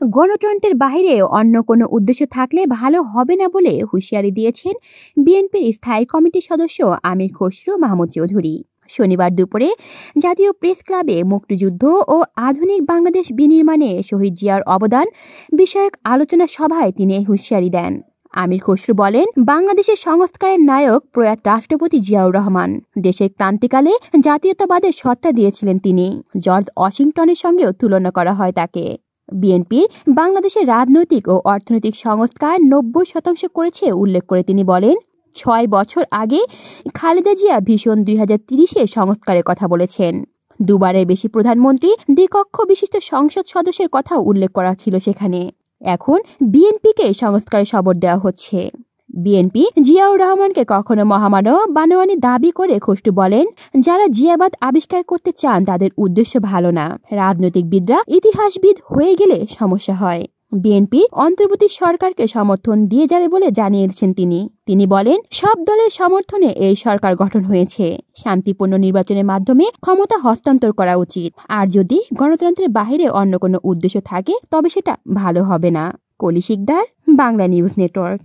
গণতন্ত্রের বাইরে অন্য কোনো উদ্দেশ্য থাকলে ভালো হবে না বলে হুঁশিয়ারি দিয়েছেন বিএনপির স্থায়ী কমিটির সদস্য আমির খসরু মাহমুদ চৌধুরী। শনিবার দুপুরে জাতীয় প্রেস ক্লাবে মুক্তিযুদ্ধ ও আধুনিক বাংলাদেশ বিনির্মাণে শহীদ জিয়ার অবদান বিষয়ক আলোচনা সভায় তিনি এই হুঁশিয়ারি দেন। আমির খসরু বলেন, বাংলাদেশের সংস্কারের নায়ক প্রয়াত রাষ্ট্রপতি জিয়াউর রহমান। দেশের ক্রান্তিকালে জাতীয়তাবাদের সত্তা দিয়েছিলেন তিনি। জর্জ ওয়াশিংটনের সঙ্গেও তুলনা করা হয় তাকে। বিএনপি বাংলাদেশের রাজনৈতিক ও অর্থনৈতিক সংস্কার 90% করেছে উল্লেখ করে তিনি বলেন, 6 বছর আগে খালেদা জিয়া ভীষণ 2030-এ সংস্কারের কথা বলেছেন। দুবারের বেশি প্রধানমন্ত্রী, দ্বিকক্ষ বিশিষ্ট সংসদ সদস্যের কথা উল্লেখ করা ছিল সেখানে। এখন বিএনপিকে সংস্কারের শপথ দেওয়া হচ্ছে। বিএনপি জিয়াউর রহমানকে কখনো মহামানব বানোয়ানি দাবি করে খসরু বলেন, যারা জিয়াবাদ আবিষ্কার করতে চান তাদের উদ্দেশ্য ভালো না। রাজনৈতিকবিদরা ইতিহাসবিদ হয়ে গেলে সমস্যা হয়। বিএনপি অন্তর্বর্তী সরকারকে সমর্থন দিয়ে যাবে বলে জানিয়েছেন তিনি বলেন, সব দলের সমর্থনে এই সরকার গঠন হয়েছে। শান্তিপূর্ণ নির্বাচনের মাধ্যমে ক্ষমতা হস্তান্তর করা উচিত। আর যদি গণতন্ত্রের বাইরে অন্য কোনো উদ্দেশ্য থাকে তবে সেটা ভালো হবে না। কলি শিকদার, বাংলা নিউজ নেটওয়ার্ক।